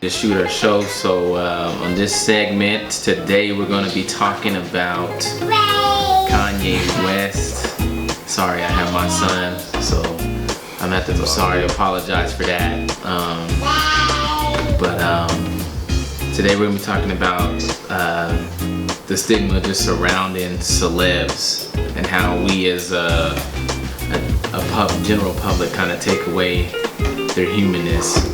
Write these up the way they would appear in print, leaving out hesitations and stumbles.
To shoot our show. So on this segment today we're going to be talking about Kanye West. Sorry, I have my son, so I'm apologize for that. But today we're going to be talking about the stigma just surrounding celebs and how we as a general public kind of take away their humanness.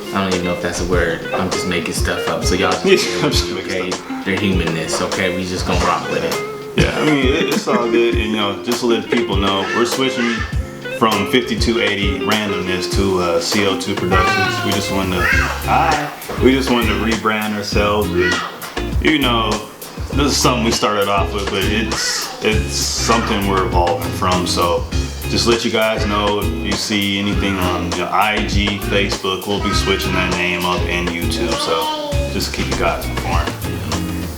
I don't even know if that's a word. I'm just making stuff up. So y'all just okay, their humanness. Okay, we just gonna rock with it. Yeah, I mean it's all good. And just to let people know, we're switching from 5280 randomness to CO2 Productions. We just wanted to rebrand ourselves. And, this is something we started off with, but it's something we're evolving from. So. Just let you guys know if you see anything on IG, Facebook, we'll be switching that name up, and YouTube. So just keep you guys informed.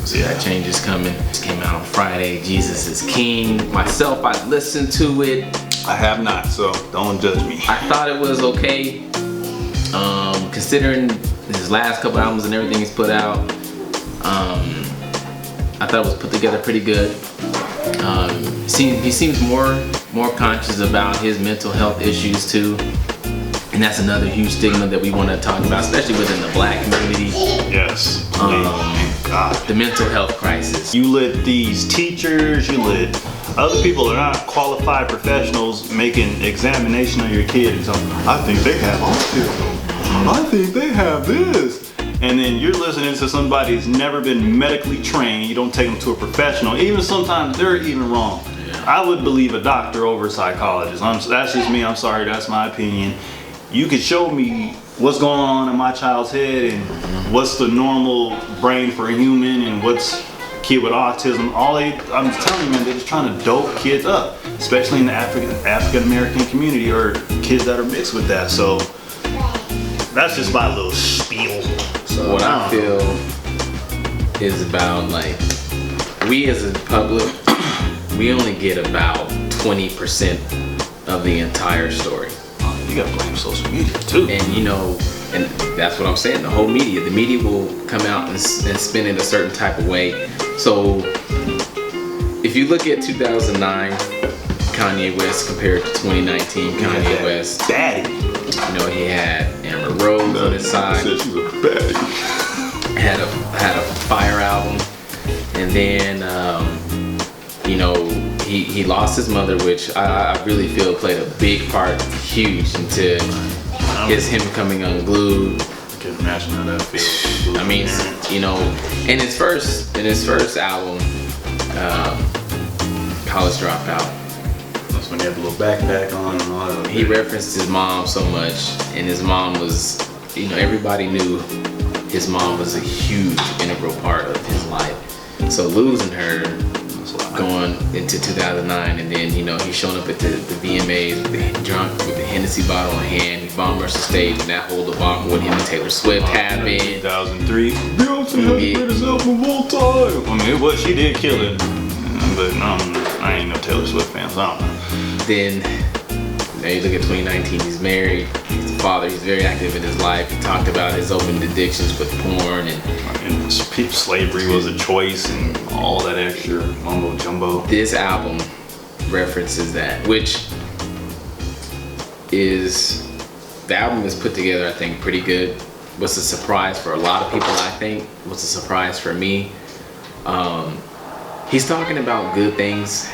So that change is coming. It came out on Friday. Jesus is King. Myself, I listened to it. I have not, so don't judge me. I thought it was okay. Considering his last couple albums and everything he's put out, I thought it was put together pretty good. He seems more conscious about his mental health issues too, and that's another huge stigma that we want to talk about, especially within the black community. Yes. The mental health crisis. You let these teachers, you let other people that are not qualified professionals make an examination of your kid and tell them, I think they have autism. I think they have this. And then you're listening to somebody who's never been medically trained. You don't take them to a professional. Even sometimes they're even wrong. Yeah. I would believe a doctor over a psychologist. That's just me. I'm sorry. That's my opinion. You could show me what's going on in my child's head and what's the normal brain for a human and what's a kid with autism. I'm telling you, man, they're just trying to dope kids up, especially in the African American community or kids that are mixed with that. So that's just my little spiel. So what I feel is about we as a public, we only get about 20% of the entire story. You gotta blame social media too. And and that's what I'm saying. The whole media, the media will come out and spin it a certain type of way. So if you look at 2009 Kanye West compared to 2019 Kanye West, daddy. He had Amber Rose on his side. Said she was a baddie. Had a fire album, and then he lost his mother, which I really feel played a big part, huge into him becoming unglued. I can imagine how that feels. I mean, in his first album, College Dropout. When he had the little backpack on and all that. He referenced his mom so much, and his mom was, everybody knew his mom was a huge integral part of his life. So losing her going into 2009, and then he's showing up at the VMAs drunk with the Hennessy bottle in hand. He bomb rushed the stage, and that whole debacle with him and Taylor Swift happened. 2003. Beyonce had the greatest album of all time. I mean, she did kill it, but I ain't no Taylor Swift fan, so I don't know. Then you look at 2019, he's married, he's a father, he's very active in his life. He talked about his open addictions with porn and slavery was a choice and all that extra mumbo jumbo. This album references that, which is, the album is put together, I think, pretty good. Was a surprise for a lot of people, I think. Was a surprise for me. He's talking about good things.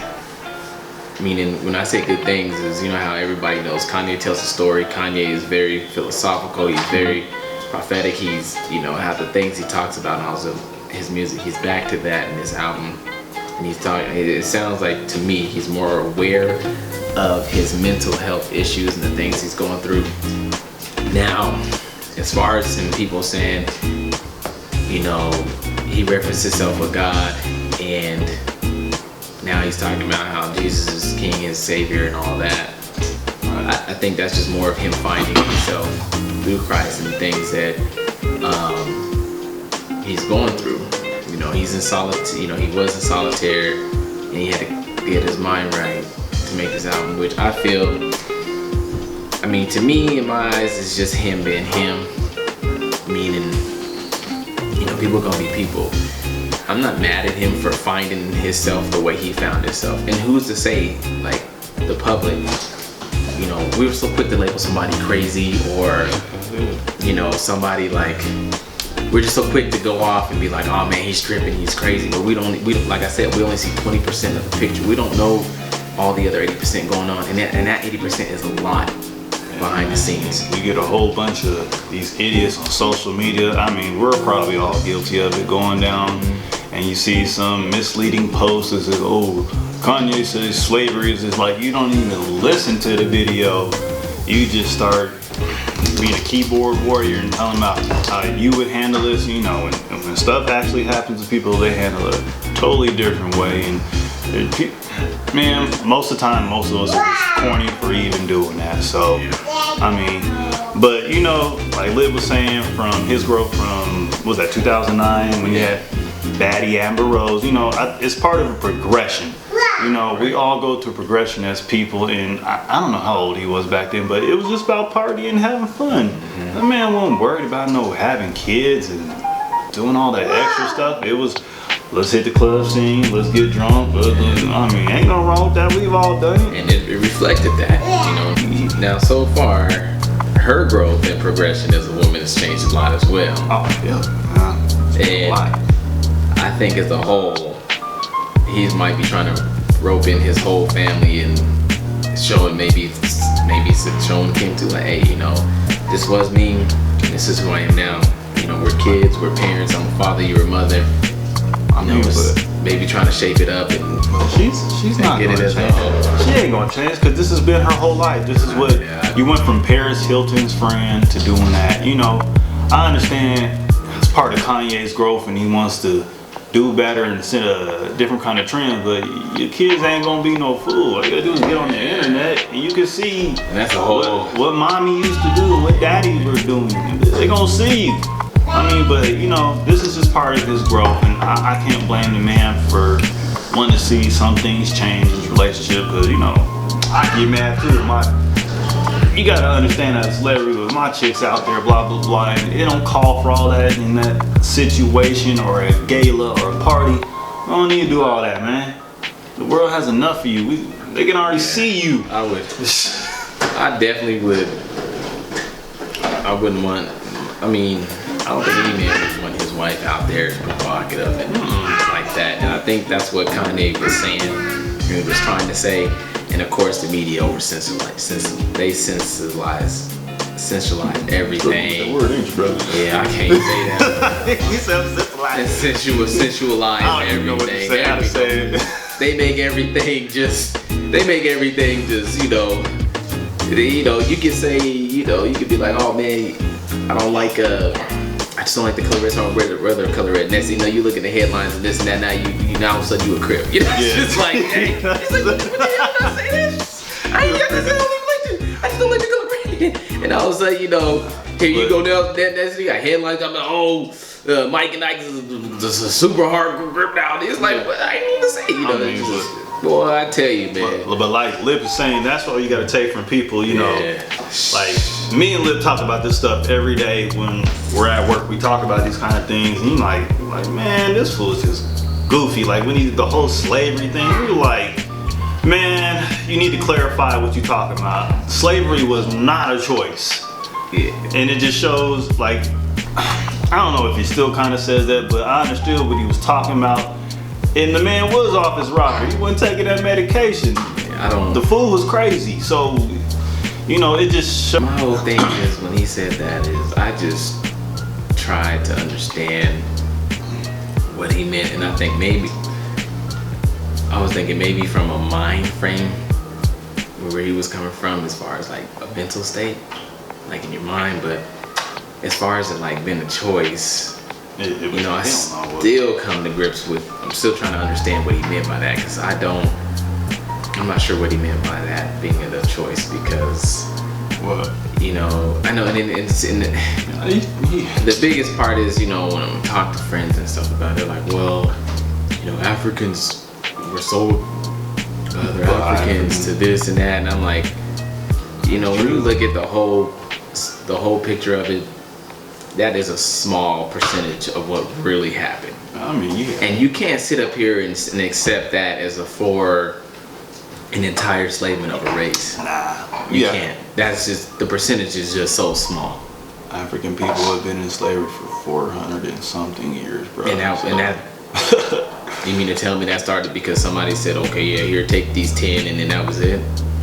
Meaning, when I say good things, is how everybody knows Kanye tells a story. Kanye is very philosophical. He's very prophetic. He's how the things he talks about and also his music. He's back to that in this album, and he's talking. It sounds like to me he's more aware of his mental health issues and the things he's going through. Now, as far as some people saying, he referenced himself with God and. Now he's talking about how Jesus is King and Savior and all that. I think that's just more of him finding himself through Christ and the things that he's going through. He's in solitude. He was in solitaire, and he had to get his mind right to make this album, which I feel, to me, in my eyes, it's just him being him. meaning, you know, people are gonna be people. I'm not mad at him for finding himself the way he found himself. And who's to say, like, the public, you know, we were so quick to label somebody crazy or, you know, somebody like, we're just so quick to go off and be like, oh man, he's tripping, he's crazy. But we don't, like I said, we only see 20% of the picture. We don't know all the other 80% going on. And that 80% is a lot behind the scenes. You get a whole bunch of these idiots on social media. I mean, we're probably all guilty of it, going down and you see some misleading posts that says, oh, Kanye says slavery is just like, you don't even listen to the video. You just start being a keyboard warrior and telling them how you would handle this. You know, when stuff actually happens to people, they handle it a totally different way. And man, most of the time, most of us are just corny for even doing that. So, I mean, but you know, like Liv was saying, from his growth from, what was that, 2009, when you had Baddie Amber Rose, you know, it's part of a progression. You know, we all go through progression as people, and I don't know how old he was back then, but it was just about partying and having fun. That man wasn't worried about having kids and doing all that extra stuff. It was, let's hit the club scene, let's get drunk. I mean, ain't no wrong with that. We've all done it. And it reflected that, you know. Now, so far, her growth and progression as a woman has changed a lot as well. Oh, yeah. And I think as a whole, he might be trying to rope in his whole family and showing maybe showing Kim too, like, hey, you know, this was me, and this is who I am now. You know, we're kids, we're parents, I'm a father, you're a mother. You know, maybe trying to shape it up and she's not gonna change. She ain't gonna change, because this has been her whole life. This is what you went from Paris Hilton's friend to doing that. You know, I understand it's part of Kanye's growth and he wants to do better and set a different kind of trend, but your kids ain't gonna be no fool. All you gotta do is get on the internet and you can see what mommy used to do and what daddy were doing. They gonna see you. I mean, but you know, this is just part of his growth, and I can't blame the man for wanting to see some things change in his relationship, because you know, I get mad too. You gotta understand that celebrity with my chicks out there, blah blah blah, and it don't call for all that in that situation or a gala or a party. I don't need to do all that, man. The world has enough of you. They can already see you. I definitely would. I wouldn't want. I mean, I don't think any man would want his wife out there provocative and like that. And I think that's what Kanye was saying. He was trying to say. And of course, the media over-sensationalized. They sensationalized everything. That word ain't you, brother. Yeah, I can't say that. He said sensationalized. Sensualize I don't even know what to say. How to say it. They make everything just. You know, you can say, you know, you could be like, oh man, I don't like I just don't like the color red, so I'll wear the color red. Next thing you know, you look at the headlines and this and that, now all of a sudden you a Crip. You know, it's just like, hey, it's like, what the hell did I say this? I ain't got this, I just don't like the color red. And all of a sudden, you know, here you go down, that's you got headlines coming, oh, Mike and Ike is a super hard grip now. It's like, what I ain't need to say, you know. I mean, boy, I tell you, man. But like Lip is saying, that's all you gotta take from people, you know. Like, me and Lip talk about this stuff every day when we're at work. We talk about these kind of things. And he's like, man, this fool's just goofy. Like, when he did the whole slavery thing, we were like, man, you need to clarify what you're talking about. Slavery was not a choice. Yeah. And it just shows, like, I don't know if he still kind of says that, but I understood what he was talking about. And the man was off his rocker. He wasn't taking that medication. The fool was crazy. So, you know, it just showed. My whole thing is, when he said that, is I just tried to understand what he meant. And I think I was thinking maybe from a mind frame where he was coming from, as far as like a mental state, like in your mind. But as far as it like being a choice, you know, I still come to grips with, I'm still trying to understand what he meant by that, because I'm not sure what he meant by that being a choice, because you know, I know, and it's in the biggest part is, you know, when I'm talking to friends and stuff about it, like, well, you know, Africans were sold other Africans to this and that, and I'm like, you know, when you look at the whole picture of it, that is a small percentage of what really happened. I mean, yeah. And you can't sit up here and accept that as for an entire enslavement of a race. Nah. You can't. That's just, the percentage is just so small. African people have been in slavery for 400 and something years, bro. And that you mean to tell me that started because somebody said, okay, yeah, here, take these 10, and then that was it?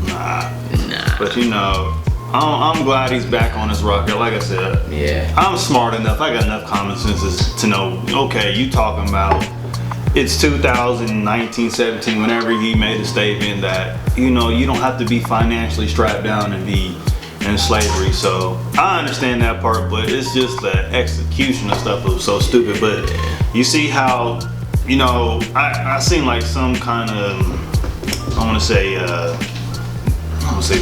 Nah. But you know, I'm glad he's back on his rocker. Like I said, yeah, I'm smart enough. I got enough common sense to know, okay, you talking about it's 2019, 17, whenever he made a statement that, you know, you don't have to be financially strapped down and be in slavery. So I understand that part, but it's just the execution of stuff that was so stupid. But you see how, you know, I seen like some kind of, I want to say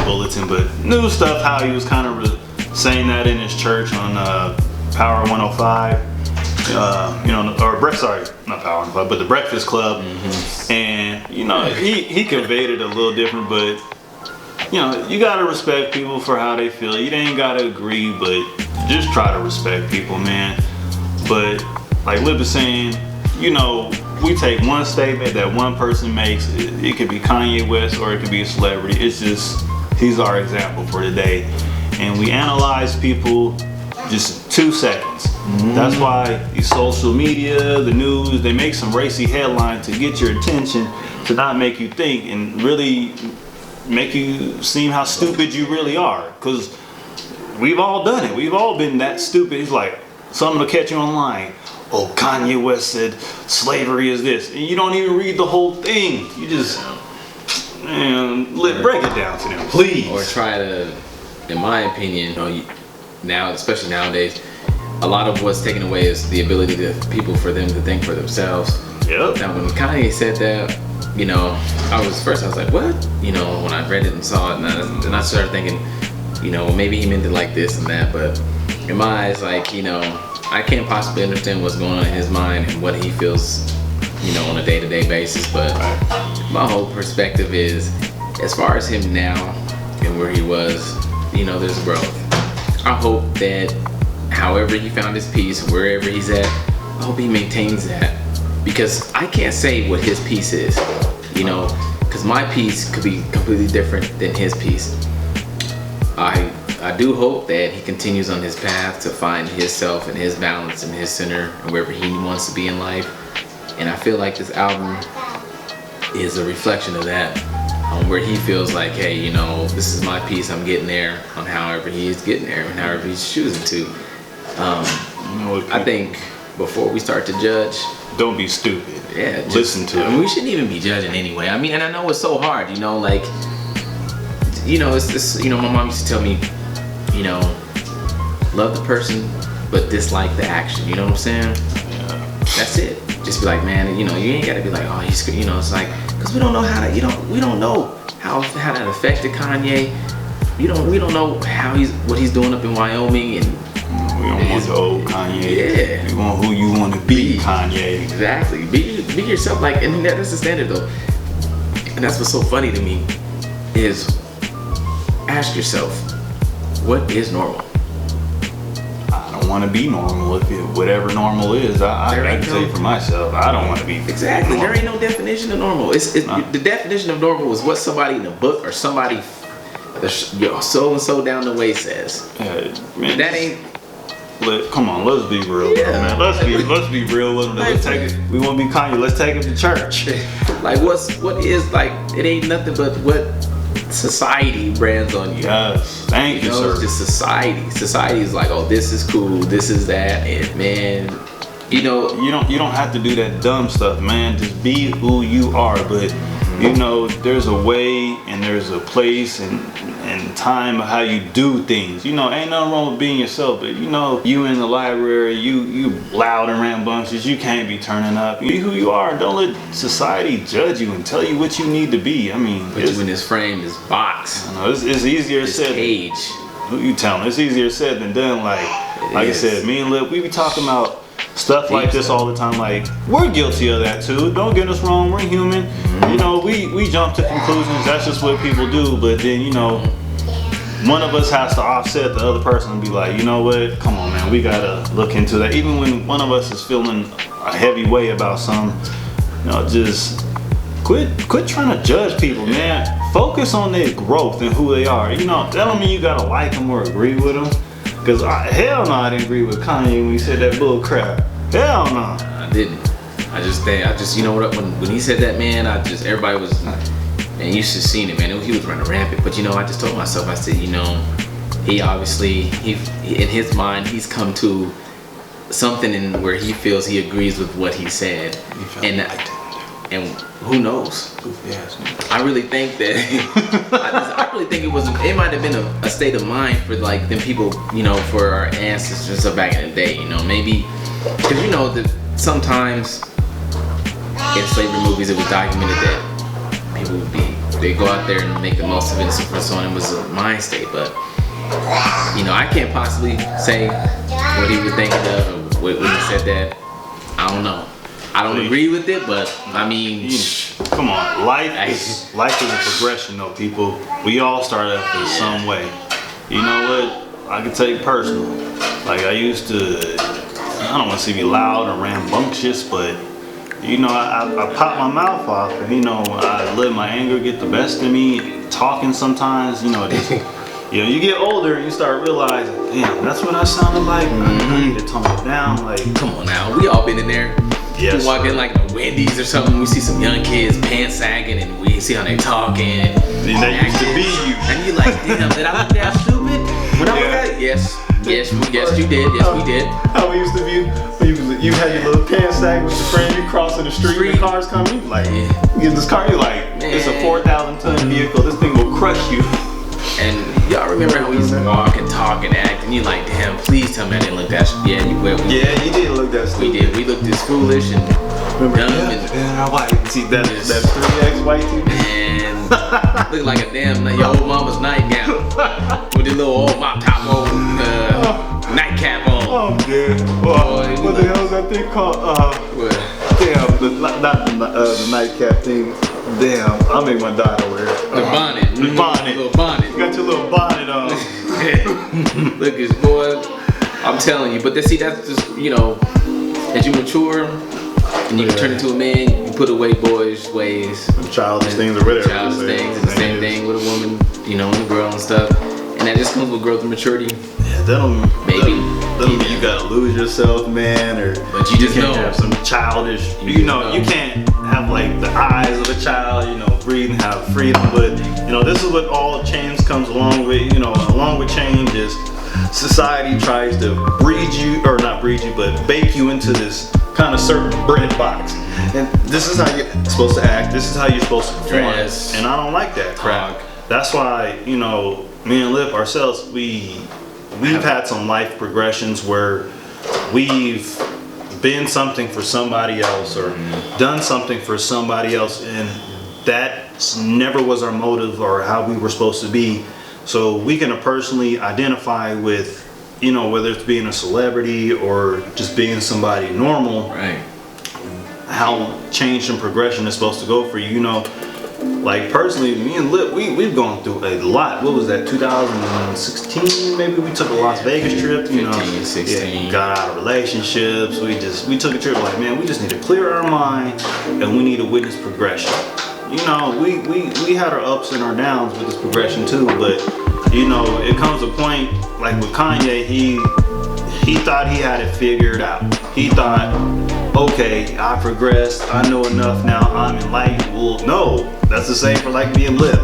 bulletin, but news stuff, how he was kind of saying that in his church on Power 105, you know, or sorry, not Power 105, but the Breakfast Club. And, you know, he conveyed it a little different, but, you know, you gotta respect people for how they feel. You ain't gotta agree, but just try to respect people, man. But like Lip is saying, you know, we take one statement that one person makes. It could be Kanye West or it could be a celebrity. It's just, he's our example for today. And we analyze people just 2 seconds. That's why the social media, the news, they make some racy headline to get your attention, to not make you think and really make you seem how stupid you really are. Because we've all done it. We've all been that stupid. It's like, someone will catch you online. Oh, Kanye West said slavery is this. And you don't even read the whole thing. You just, man, break it down to them, please. Or try to, in my opinion, you know, now, especially nowadays, a lot of what's taken away is the ability for them to think for themselves. Yep. Now, when Kanye said that, you know, I was like, what? You know, when I read it and saw it, and I started thinking, you know, maybe he meant it like this and that, but in my eyes, like, you know, I can't possibly understand what's going on in his mind and what he feels, you know, on a day-to-day basis. But my whole perspective is, as far as him now and where he was, you know, there's growth. I hope that however he found his peace, wherever he's at, I hope he maintains that. Because I can't say what his peace is, you know, because my peace could be completely different than his peace. I do hope that he continues on his path to find himself and his balance and his center and wherever he wants to be in life. And I feel like this album is a reflection of that, where he feels like, hey, you know, this is my piece, I'm getting there, on however he's getting there and however he's choosing to. I think before we start to judge, don't be stupid. Yeah, listen to it. We shouldn't even be judging anyway. I mean, and I know it's so hard, you know, like, you know, it's this, you know, my mom used to tell me, you know, love the person, but dislike the action. You know what I'm saying? Yeah. That's it. Just be like, man, you know, you ain't gotta be like, oh, he's, you know, it's like, cause we don't know how to, we don't know how that affected Kanye. We don't know what he's doing up in Wyoming, and we don't want the old Kanye. Yeah. We want who you want to be, Kanye. Exactly. Be yourself. Like, and that's the standard though. And that's what's so funny to me is, ask yourself, what is normal? I don't want to be normal. If whatever normal is, I can say for myself, I don't want to be. Exactly. Normal. There ain't no definition of normal. The definition of normal is what somebody in a book or somebody so and so down the way says. Man, that ain't. Come on, let's be real, man. Let's be real with them. Let's take it. We want to be Kanye. Let's take him to church. Like what is, like, it ain't nothing but what society brands on you. Yes, thank you, sir. It's just society. Society is like, oh, this is cool, this is that, and man, you know, you don't have to do that dumb stuff, man. Just be who you are. But you know, there's a way and there's a place and time of how you do things. You know, ain't nothing wrong with being yourself, but you know, you in the library, you loud and rambunctious, you can't be turning up. Be who you are. Don't let society judge you and tell you what you need to be. I mean, put you in this frame, this box. I know, it's easier said. Cage. Who you telling? It's easier said than done. Like I said, me and Lip, we be talking about stuff like this all the time. Like, we're guilty of that too. Don't get us wrong, we're human. You know, we jump to conclusions. That's just what people do. But then, you know, one of us has to offset the other person and be like, you know what? Come on, man. We gotta look into that. Even when one of us is feeling a heavy way about something, you know, just quit trying to judge people, man. Focus on their growth and who they are. You know, that don't mean you gotta like them or agree with them. Cause hell no, I didn't agree with Kanye when he said that bull crap. Hell no. I didn't. I just, you know what? When he said that, man, everybody was, man, you should have seen it, man. He was running rampant. But you know, I just told myself, I said, you know, he obviously, in his mind, he's come to something in where he feels he agrees with what he said, and who knows? I really think that I really think it might have been a state of mind for like them people, you know, for our ancestors of back in the day, you know, maybe because you know that sometimes in slavery movies it was documented that people they go out there and make the most of it, so for someone it was a mind state, but you know, I can't possibly say what he was thinking of or when he said that. I don't know. I don't agree with it, but I mean, come on, life is a progression, though, people. We all start out in some way. You know what? I can take personal. Like I used to, I don't want to be loud or rambunctious, but you know, I pop my mouth off, and you know, I let my anger get the best of me. Talking sometimes, you know, just. You know, you get older and you start realizing, damn, that's what I sounded like. I need to tone it down. Like, come on now, we all been in there. Yes. We walk in like a Wendy's or something, we see some young kids pants sagging and we see how they talking. And that used to be you. And you like, damn, did I look that stupid? When I look at it, yes, you did. Yes, we did. How we used to view when you had your little pants sag with your friend, you crossing the street and the cars coming, you like, get this car, you like, it's a 4,000 ton vehicle, this thing will crush you. And y'all remember how we used to walk and talk and act, and you like, damn, please tell me I didn't look that. Yeah, you will. Yeah, you did look that stupid. We did. We looked this foolish and dumb and I white. See that 3X white TV. And looked like a damn your old mama's nightgown with the little old mop top old nightcap on. Oh yeah. Well, what the hell is that thing called? Damn, not the nightcap thing. Damn, I'll make my daughter wear it. The bonnet. The bonnet. Little bonnet. You got your little bonnet on. Look, this boy, I'm telling you. But see, that's just, you know, as you mature and you turn into a man, you put away boyish ways. Childish things or whatever. Childish things. And the same thing with a woman, you know, and a girl and stuff. And that just comes with growth and maturity. Yeah, that don't mean you gotta lose yourself, man, or but you just can't have some childish. You know, you can't have like the eyes of a child. You know, breathe and have freedom. But you know, this is what all change comes along with. You know, along with change is society tries to breed you, or not breed you, but bake you into this kind of certain bread box. And this is how you're supposed to act. This is how you're supposed to perform. Yes. And I don't like that crap. That's why, you know, me and Lip ourselves, we've had some life progressions where we've been something for somebody else or done something for somebody else, and that never was our motive or how we were supposed to be. So we can personally identify with, you know, whether it's being a celebrity or just being somebody normal, right? How change and progression is supposed to go for you, you know. Like personally, me and Lip, we've gone through a lot. What was that, 2016 maybe? We took a Las Vegas trip, you know. 15, 16. Yeah, got out of relationships. We took a trip like, man, we just need to clear our mind and we need to witness progression. You know, we had our ups and our downs with this progression too, but you know, it comes a point like with Kanye, he thought he had it figured out. He thought, okay, I progressed, I know enough now, I'm enlightened. Well, no, that's the same for like me and Lip.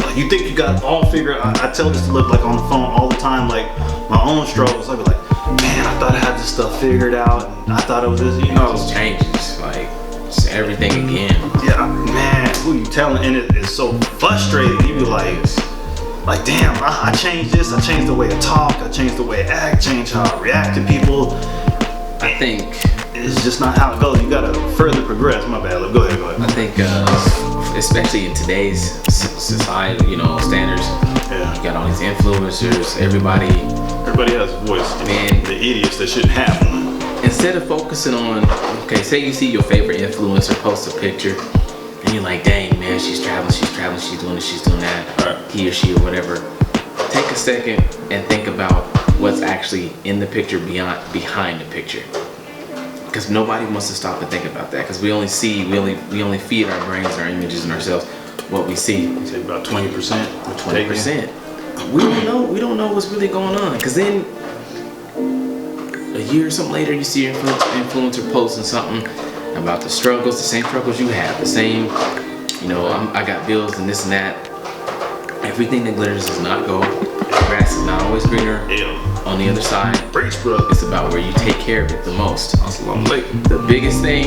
Like, you think you got it all figured out. I tell this to Lip like on the phone all the time, like my own struggles. I'd be like, man, I thought I had this stuff figured out, and I thought it was this, you know. It just changes, like, just everything again. Yeah, man, who you telling? And it's so frustrating. You be like, damn, I changed this, I changed the way I talk, I changed the way I act, changed how I react to people. I think it's just not how it goes. You gotta further progress. My bad. Go ahead. I think, especially in today's society, you know, standards. Yeah. You got all these influencers. Everybody has a voice. Man, the idiots that shouldn't have one. Instead of focusing on, okay, say you see your favorite influencer post a picture, and you're like, dang man, she's traveling, she's doing this, she's doing that, right. He or she or whatever. take a second and think about what's actually in the picture behind the picture. Because nobody wants to stop and think about that. Because we only feed our brains and our images and ourselves what we see. You say about 20%. 20%. We don't know what's really going on. Because then a year or something later, you see your influencer posting something about the struggles, the same struggles you have, the same, I got bills and this and that. Everything that glitters is not gold. The grass is not always greener on the other side. Preach, brother. It's about where you take care of it the most. The biggest thing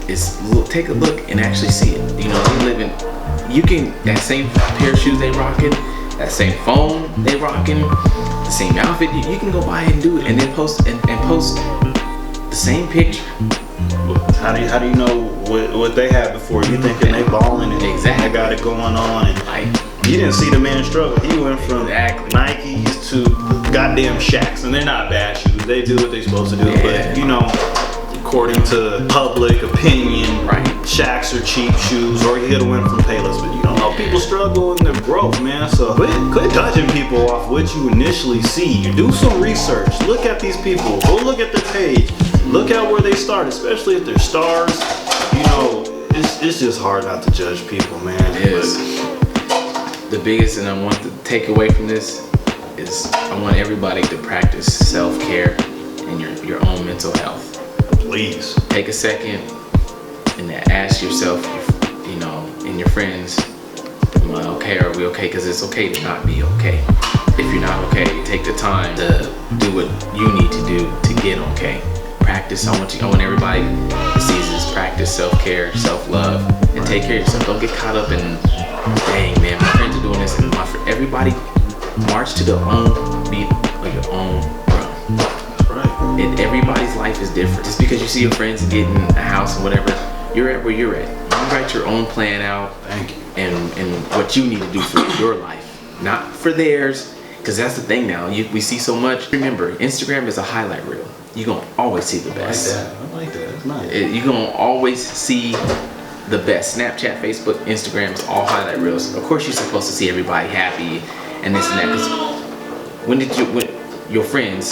is take a look and actually see it. That same pair of shoes they rocking, that same phone they rocking, the same outfit, you can go buy it and do it, and then post the same picture. How do you know what they had before? You thinking they balling and Exactly. they got it going on, and you didn't see the man struggle. He went from Nikes to goddamn Shaqs, and they're not bad shoes. They do what they're supposed to do, but according to public opinion, Shaqs are cheap shoes, or he could've went from Payless. But people struggle in their growth, man. So quit judging people off what you initially see. You do some research. Look at these people. Go look at their page. Look at where they start, especially if they're stars. It's just hard not to judge people, man. It is. The biggest thing I want to take away from this is I want everybody to practice self-care and your own mental health. Please. Take a second and ask yourself, and your friends, am I okay? Are we okay? Because it's okay to not be okay. If you're not okay, take the time to do what you need to do to get okay. Practice. I want everybody to see this. Practice self-care, self-love, and take care of yourself. Don't get caught up in, dang man, my friends are doing this, and everybody march to their own beat of your own drum. That's right. And everybody's life is different. Just because you see your friends getting a house and whatever, you're at where you're at. You write your own plan out. Thank you. And what you need to do for your life, not for theirs. Because that's the thing now. We see so much. Remember, Instagram is a highlight reel. You're going to always see the best. I like that. That's nice. You're going to always see the best. Snapchat, Facebook, Instagram is all highlight reels. Of course, you're supposed to see everybody happy and this and that. Because when your friends,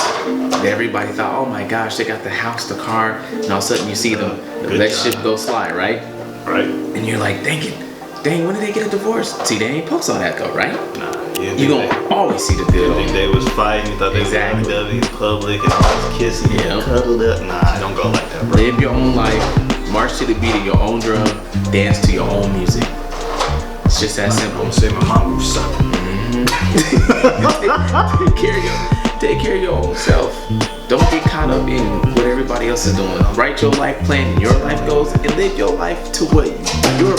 everybody thought, oh my gosh, they got the house, the car, and all of a sudden you see them, the relationship go slide, right? Right. And you're like, dang, when did they get a divorce? See, they ain't post all that though, right? Nah. You're going to always see the good. You think they was fighting? You thought they was in public and was kissing and cuddled up? Nah, don't go like that, bro. Live your own life. March to the beat of your own drum. Dance to your own music. It's just that simple. I'm gonna say my mom was something. Take care of your own self. Don't get caught up in what everybody else is doing. Write your life plan and your life goals, and live your life to what your